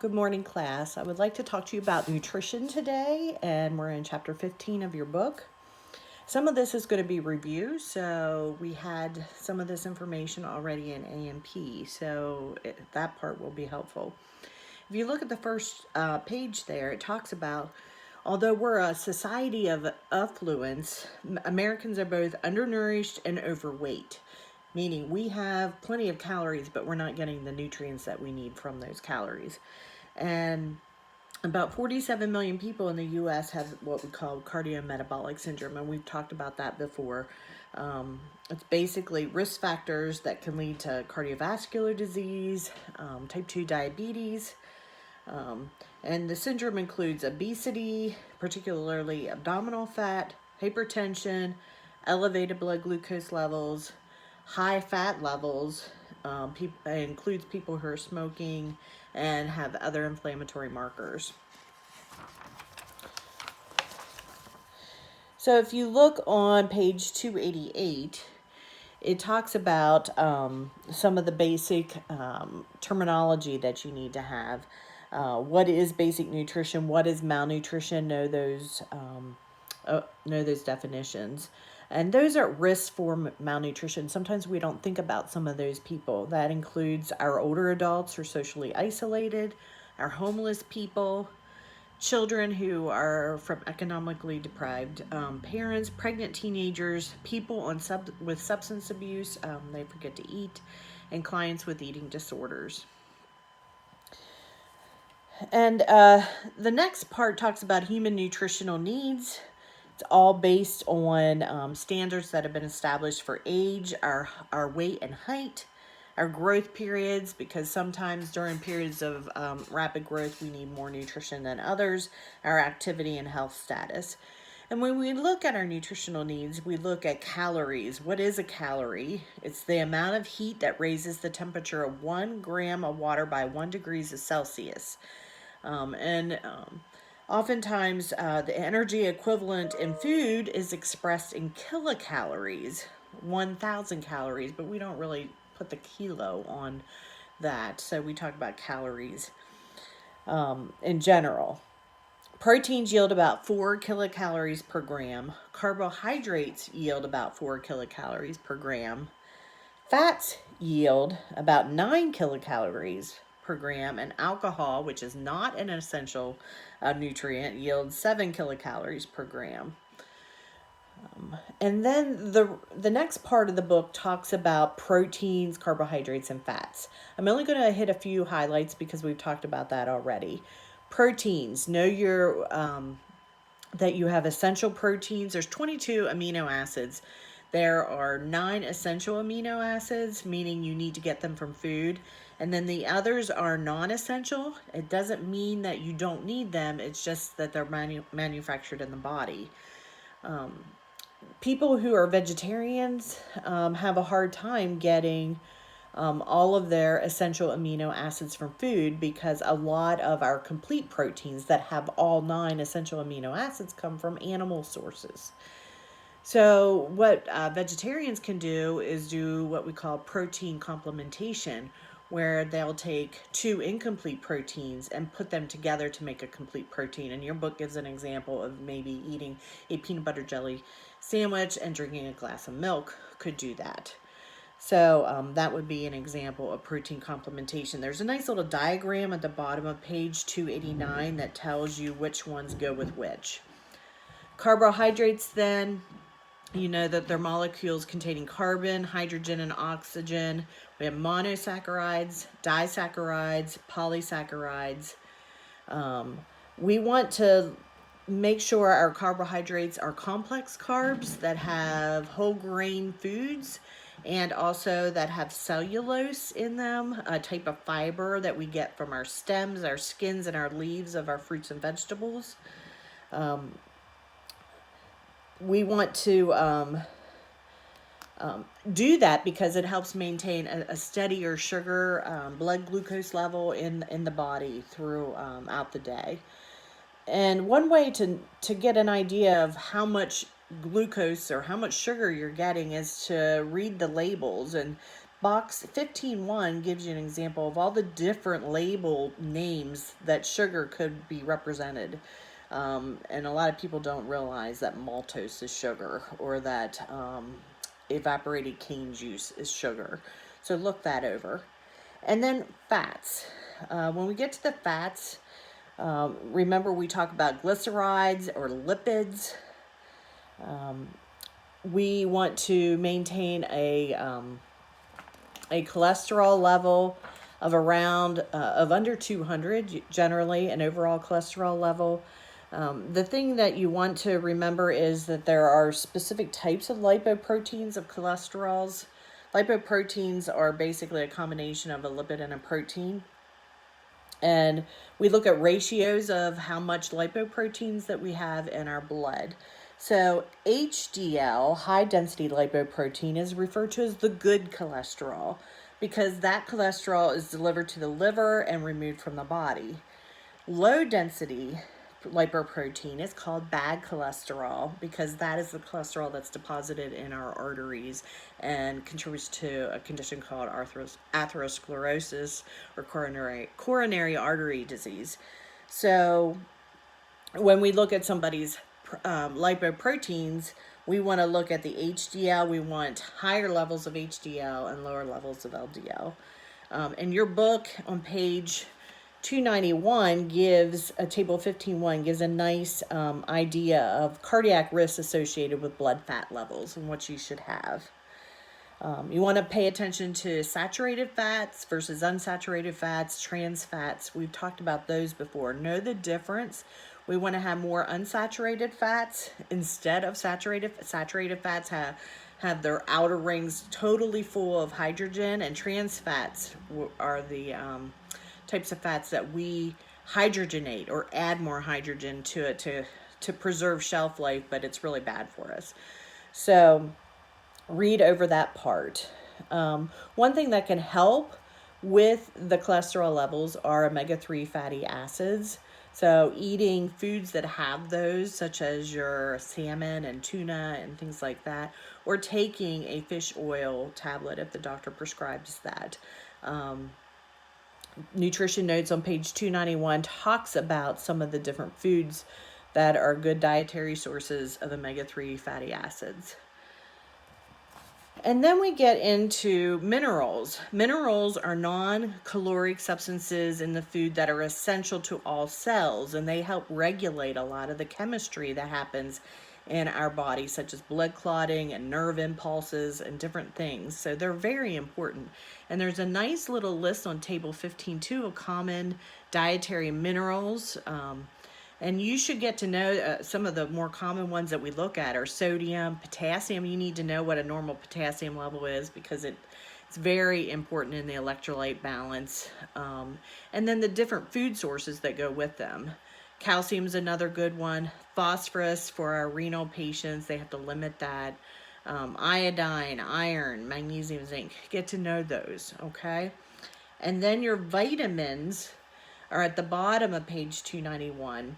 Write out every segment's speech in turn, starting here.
Good morning, class. I would like to talk to you about nutrition today, and we're in chapter 15 of your book. Some of this is going to be review, so we had some of this information already in A&P, so that part will be helpful. If you look at the first page there, it talks about, although we're a society of affluence, Americans are both undernourished and overweight, meaning we have plenty of calories, but we're not getting the nutrients that we need from those calories. And about 47 million people in the U.S. have what we call cardiometabolic syndrome, and we've talked about that before. It's basically risk factors that can lead to cardiovascular disease, type 2 diabetes, and the syndrome includes obesity, particularly abdominal fat, hypertension, elevated blood glucose levels, high fat levels. It includes people who are smoking and have other inflammatory markers. So if you look on page 288, it talks about some of the basic terminology that you need to have. What is basic nutrition? What is malnutrition? Know those definitions. And those are risks for malnutrition. Sometimes we don't think about some of those people. That includes our older adults who are socially isolated, our homeless people, children who are from economically deprived parents, pregnant teenagers, people with substance abuse, they forget to eat, and clients with eating disorders. And the next part talks about human nutritional needs. It's all based on standards that have been established for age, our weight and height, our growth periods, because sometimes during periods of rapid growth, we need more nutrition than others, our activity and health status. And when we look at our nutritional needs, we look at calories. What is a calorie? It's the amount of heat that raises the temperature of 1 gram of water by 1 degrees Celsius. Oftentimes, the energy equivalent in food is expressed in kilocalories, 1,000 calories, but we don't really put the kilo on that. So we talk about calories in general. Proteins yield about 4 kilocalories per gram. Carbohydrates yield about 4 kilocalories per gram. Fats yield about 9 kilocalories per gram, and alcohol, which is not an essential nutrient, yields 7 kilocalories per gram. And then the next part of the book talks about proteins, carbohydrates, and fats. I'm only going to hit a few highlights because we've talked about that already. Proteins, know that you have essential proteins. There's 22 amino acids. There are 9 essential amino acids, meaning you need to get them from food. And then the others are non-essential. It doesn't mean that you don't need them. It's just that they're manufactured in the body. People who are vegetarians have a hard time getting all of their essential amino acids from food, because a lot of our complete proteins that have all 9 essential amino acids come from animal sources. So what vegetarians can do is do what we call protein complementation, where they'll take 2 incomplete proteins and put them together to make a complete protein. And your book gives an example of maybe eating a peanut butter jelly sandwich and drinking a glass of milk could do that. So that would be an example of protein complementation. There's a nice little diagram at the bottom of page 289 that tells you which ones go with which. Carbohydrates, then, you know that they're molecules containing carbon, hydrogen, and oxygen. We have monosaccharides, disaccharides, polysaccharides. We want to make sure our carbohydrates are complex carbs that have whole grain foods, and also that have cellulose in them, a type of fiber that we get from our stems, our skins, and our leaves of our fruits and vegetables. We want to do that because it helps maintain a steadier sugar, blood glucose level in the body throughout the day. And one way to get an idea of how much glucose or how much sugar you're getting is to read the labels. And Box 15.1 gives you an example of all the different label names that sugar could be represented. And a lot of people don't realize that maltose is sugar, or that evaporated cane juice is sugar. So look that over. And then fats. When we get to the fats, remember we talk about glycerides or lipids. We want to maintain a cholesterol level of around of under 200, generally an overall cholesterol level. The thing that you want to remember is that there are specific types of lipoproteins of cholesterols. Lipoproteins are basically a combination of a lipid and a protein. And we look at ratios of how much lipoproteins that we have in our blood. So HDL, high density lipoprotein, is referred to as the good cholesterol because that cholesterol is delivered to the liver and removed from the body. Low density lipoprotein is called bad cholesterol because that is the cholesterol that's deposited in our arteries and contributes to a condition called atherosclerosis or coronary artery disease. So when we look at somebody's lipoproteins, we want to look at the HDL. We want higher levels of HDL and lower levels of LDL. And your book on page 291 gives a table 15.1 gives a nice idea of cardiac risks associated with blood fat levels and what you should have. You want to pay attention to saturated fats versus unsaturated fats, trans fats. We've talked about those before. Know the difference. We want to have more unsaturated fats instead of saturated. Saturated fats have their outer rings totally full of hydrogen, and trans fats are the types of fats that we hydrogenate or add more hydrogen to it to preserve shelf life, but it's really bad for us. So read over that part. One thing that can help with the cholesterol levels are omega-3 fatty acids. So eating foods that have those, such as your salmon and tuna and things like that, or taking a fish oil tablet if the doctor prescribes that. Nutrition Notes on page 291 talks about some of the different foods that are good dietary sources of omega-3 fatty acids. And then we get into minerals. Minerals are non-caloric substances in the food that are essential to all cells, and they help regulate a lot of the chemistry that happens in our body, such as blood clotting and nerve impulses and different things. So they're very important. And there's a nice little list on table 15.2 of common dietary minerals. And you should get to know some of the more common ones that we look at are sodium, potassium. You need to know what a normal potassium level is because it's very important in the electrolyte balance. And then the different food sources that go with them. Calcium is another good one. Phosphorus for our renal patients, they have to limit that. Iodine, iron, magnesium, zinc. Get to know those, okay? And then your vitamins are at the bottom of page 291.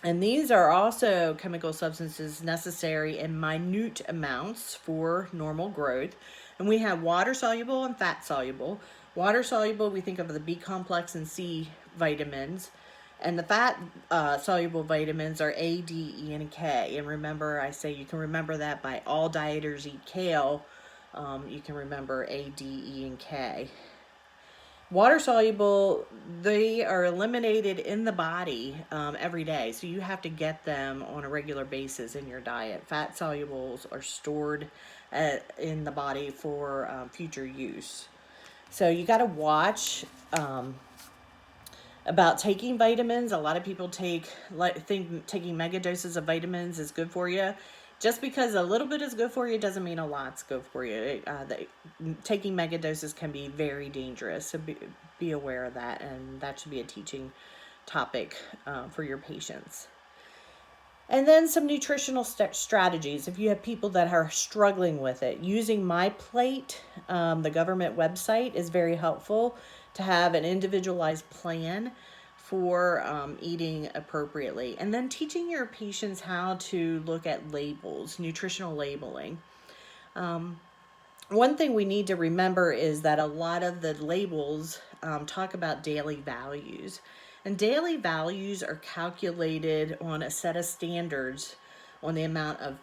And these are also chemical substances necessary in minute amounts for normal growth. And we have water soluble and fat soluble. Water soluble, we think of the B complex and C vitamins. And the fat soluble vitamins are A, D, E, and K. And remember, I say you can remember that by all dieters eat kale. You can remember A, D, E, and K. Water soluble, they are eliminated in the body every day. So you have to get them on a regular basis in your diet. Fat solubles are stored in the body for future use. So you got to watch about taking vitamins. A lot of people think taking mega doses of vitamins is good for you. Just because a little bit is good for you doesn't mean a lot's good for you. Taking mega doses can be very dangerous, so be aware of that, and that should be a teaching topic for your patients. And then some nutritional strategies. If you have people that are struggling with it, using MyPlate, the government website, is very helpful to have an individualized plan for eating appropriately. And then teaching your patients how to look at labels, nutritional labeling. One thing we need to remember is that a lot of the labels talk about daily values. And daily values are calculated on a set of standards on the amount of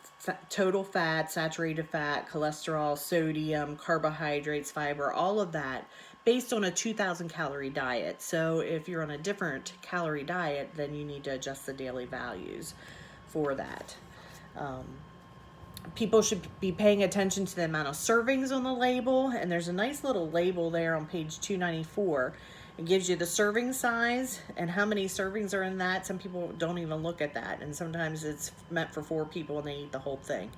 total fat, saturated fat, cholesterol, sodium, carbohydrates, fiber, all of that based on a 2,000 calorie diet. So if you're on a different calorie diet, then you need to adjust the daily values for that. People should be paying attention to the amount of servings on the label, and there's a nice little label there on page 294. It gives you the serving size and how many servings are in that. Some people don't even look at that, and sometimes it's meant for 4 people and they eat the whole thing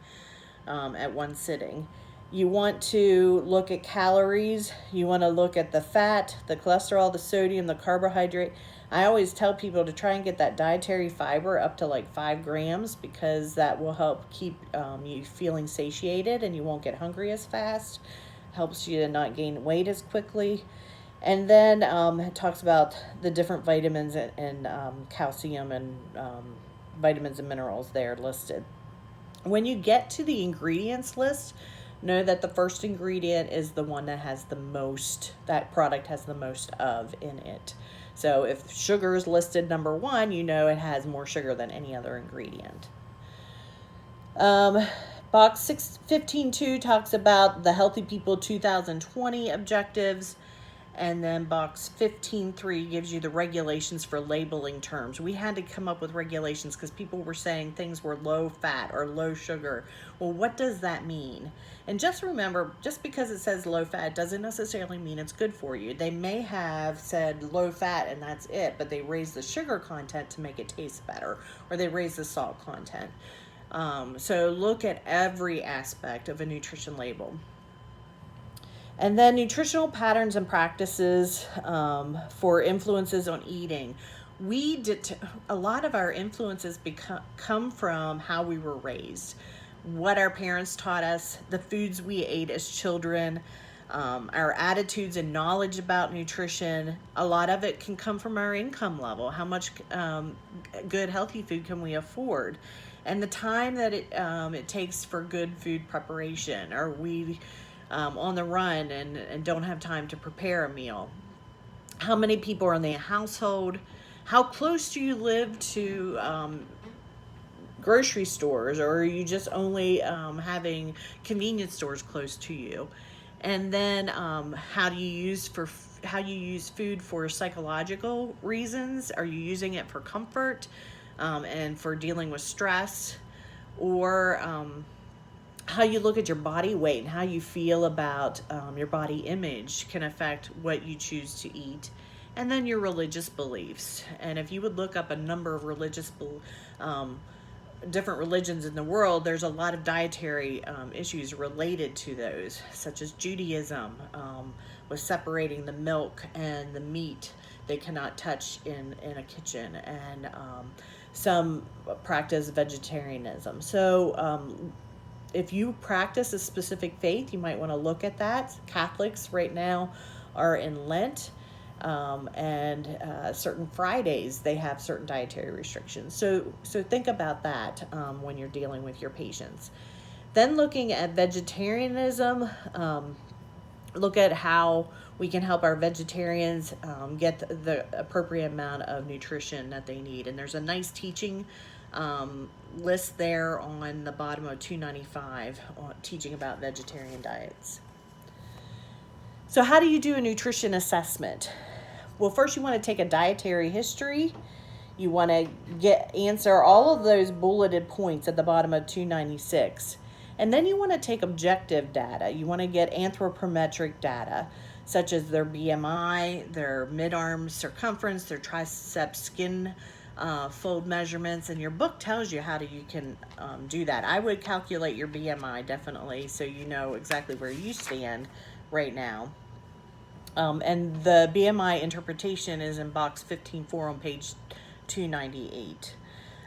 at one sitting. You want to look at calories. You want to look at the fat, the cholesterol, the sodium, the carbohydrate. I always tell people to try and get that dietary fiber up to like 5 grams, because that will help keep you feeling satiated and you won't get hungry as fast. Helps you to not gain weight as quickly. And then it talks about the different vitamins and calcium and vitamins and minerals there listed. When you get to the ingredients list, know that the first ingredient is the one that has the most, that product has the most of in it. So if sugar is listed number 1, you know it has more sugar than any other ingredient. Box 15.2 talks about the Healthy People 2020 objectives. And then box 15.3 gives you the regulations for labeling terms. We had to come up with regulations because people were saying things were low fat or low sugar. Well, what does that mean? And just remember, just because it says low fat doesn't necessarily mean it's good for you. They may have said low fat and that's it, but they raise the sugar content to make it taste better, or they raise the salt content. So look at every aspect of a nutrition label. And then nutritional patterns and practices for influences on eating. A lot of our influences come from how we were raised, what our parents taught us, the foods we ate as children, our attitudes and knowledge about nutrition. A lot of it can come from our income level. How much good, healthy food can we afford? And the time that it takes for good food preparation. Are we on the run and don't have time to prepare a meal? How many people are in the household? How close do you live to grocery stores, or are you just only having convenience stores close to you? And then how you use food for psychological reasons? Are you using it for comfort and for dealing with stress, or how you look at your body weight and how you feel about your body image can affect what you choose to eat. And then your religious beliefs. And if you would look up a number of different religions in the world, there's a lot of dietary issues related to those, such as Judaism, with separating the milk and the meat they cannot touch in a kitchen, and some practice vegetarianism. So if you practice a specific faith, you might want to look at that. Catholics right now are in Lent, and certain Fridays they have certain dietary restrictions. So think about that when you're dealing with your patients. Then looking at vegetarianism, look at how we can help our vegetarians get the appropriate amount of nutrition that they need. And there's a nice teaching list there on the bottom of 295 teaching about vegetarian diets. So how do you do a nutrition assessment? Well, first you want to take a dietary history. You want to answer all of those bulleted points at the bottom of 296. And then you want to take objective data. You want to get anthropometric data, such as their BMI, their mid-arm circumference, their tricep skin fold measurements, and your book tells you how you can do that. I would calculate your BMI definitely, so you know exactly where you stand right now. And the BMI interpretation is in box 15.4 on page 298.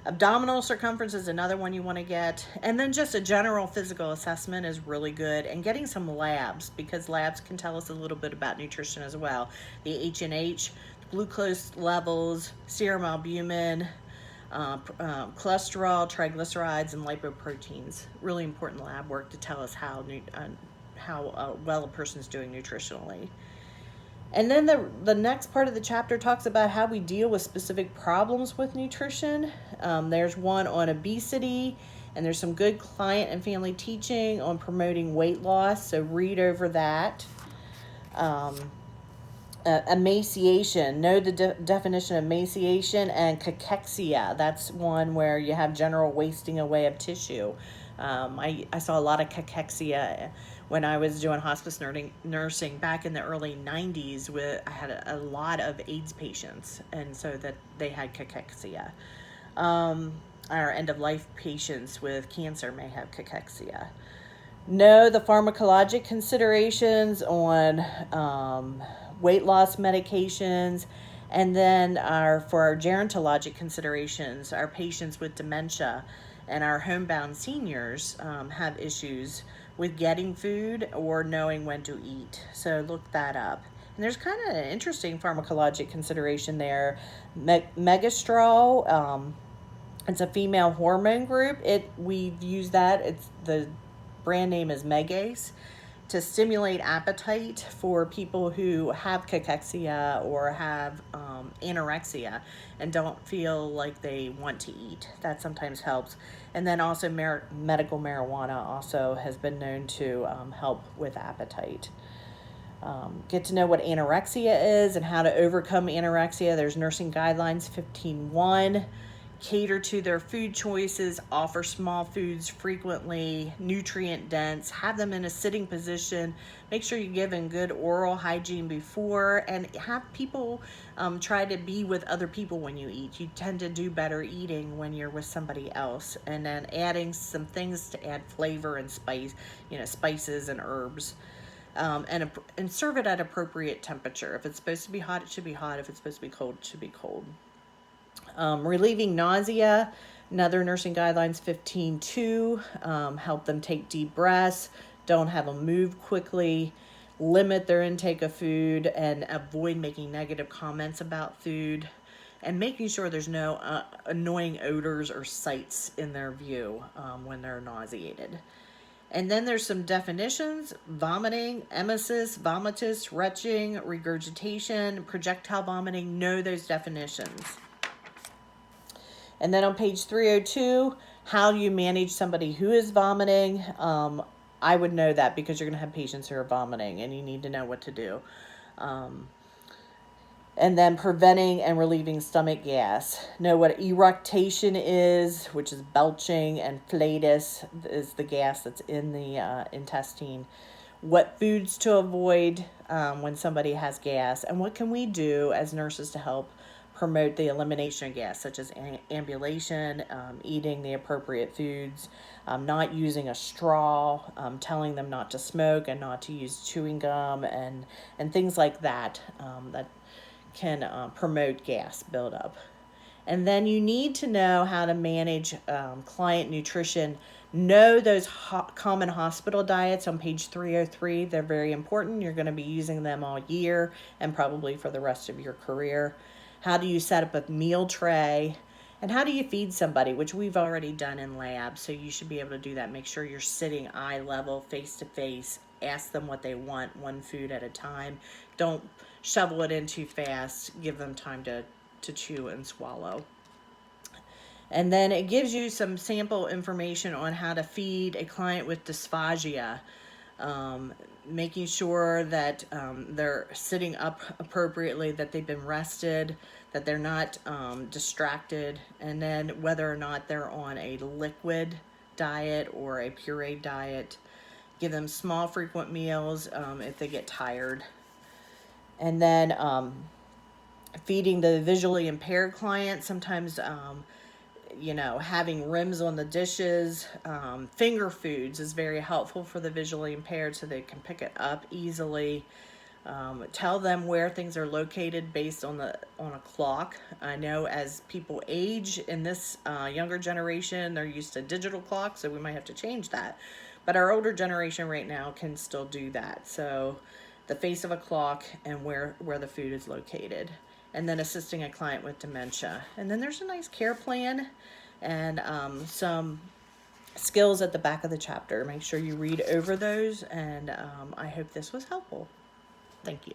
Abdominal circumference is another one you want to get. And then just a general physical assessment is really good. And getting some labs, because labs can tell us a little bit about nutrition as well. The H&H, glucose levels, serum albumin, cholesterol, triglycerides, and lipoproteins. Really important lab work to tell us how how well a person's doing nutritionally. And then the next part of the chapter talks about how we deal with specific problems with nutrition. There's one on obesity, and there's some good client and family teaching on promoting weight loss. So read over that. Emaciation. Know the definition of emaciation, and cachexia. That's one where you have general wasting away of tissue. I saw a lot of cachexia when I was doing hospice nursing back in the early 90s. I had a lot of AIDS patients, and so that they had cachexia. Our end of life patients with cancer may have cachexia. Know the pharmacologic considerations on weight loss medications, and then for our gerontologic considerations, our patients with dementia and our homebound seniors have issues with getting food or knowing when to eat. So look that up. And there's kind of an interesting pharmacologic consideration there. Megestrol, it's a female hormone group. We've used that. It's the brand name is Megace, to stimulate appetite for people who have cachexia or have anorexia and don't feel like they want to eat. That sometimes helps. And then also medical marijuana also has been known to help with appetite. Get to know what anorexia is and how to overcome anorexia. There's Nursing Guidelines 15.1. Cater to their food choices, offer small foods frequently, nutrient dense, have them in a sitting position, make sure you're giving good oral hygiene before, and have people try to be with other people when you eat. You tend to do better eating when you're with somebody else. And then adding some things to add flavor and spice, spices and herbs. And serve it at appropriate temperature. If it's supposed to be hot, it should be hot. If it's supposed to be cold, it should be cold. Relieving nausea, another Nursing Guidelines 15.2. Help them take deep breaths, don't have them move quickly, limit their intake of food, and avoid making negative comments about food, and making sure there's no annoying odors or sights in their view when they're nauseated. And then there's some definitions: vomiting, emesis, vomitus, retching, regurgitation, projectile vomiting. Know those definitions. And then on page 302, how do you manage somebody who is vomiting? I would know that because you're going to have patients who are vomiting and you need to know what to do. And then preventing and relieving stomach gas. Know what eructation is, which is belching, and flatus is the gas that's in the intestine. What foods to avoid when somebody has gas, and what can we do as nurses to help promote the elimination of gas, such as ambulation, eating the appropriate foods, not using a straw, telling them not to smoke and not to use chewing gum, and things like that that can promote gas buildup. And then you need to know how to manage client nutrition. Know those common hospital diets on page 303. They're very important. You're going to be using them all year and probably for the rest of your career. How do you set up a meal tray? And how do you feed somebody, which we've already done in lab, so you should be able to do that. Make sure you're sitting eye level, face to face. Ask them what they want, one food at a time. Don't shovel it in too fast. Give them time to chew and swallow. And then it gives you some sample information on how to feed a client with dysphagia. Making sure that they're sitting up appropriately, that they've been rested, that they're not distracted, and then whether or not they're on a liquid diet or a pureed diet. Give them small, frequent meals if they get tired. And then feeding the visually impaired client, sometimes having rims on the dishes. Finger foods is very helpful for the visually impaired so they can pick it up easily. Tell them where things are located based on a clock. I know as people age in this younger generation, they're used to digital clocks, so we might have to change that. But our older generation right now can still do that. So the face of a clock and where the food is located. And then assisting a client with dementia. And then there's a nice care plan and some skills at the back of the chapter. Make sure you read over those, and I hope this was helpful. Thank you.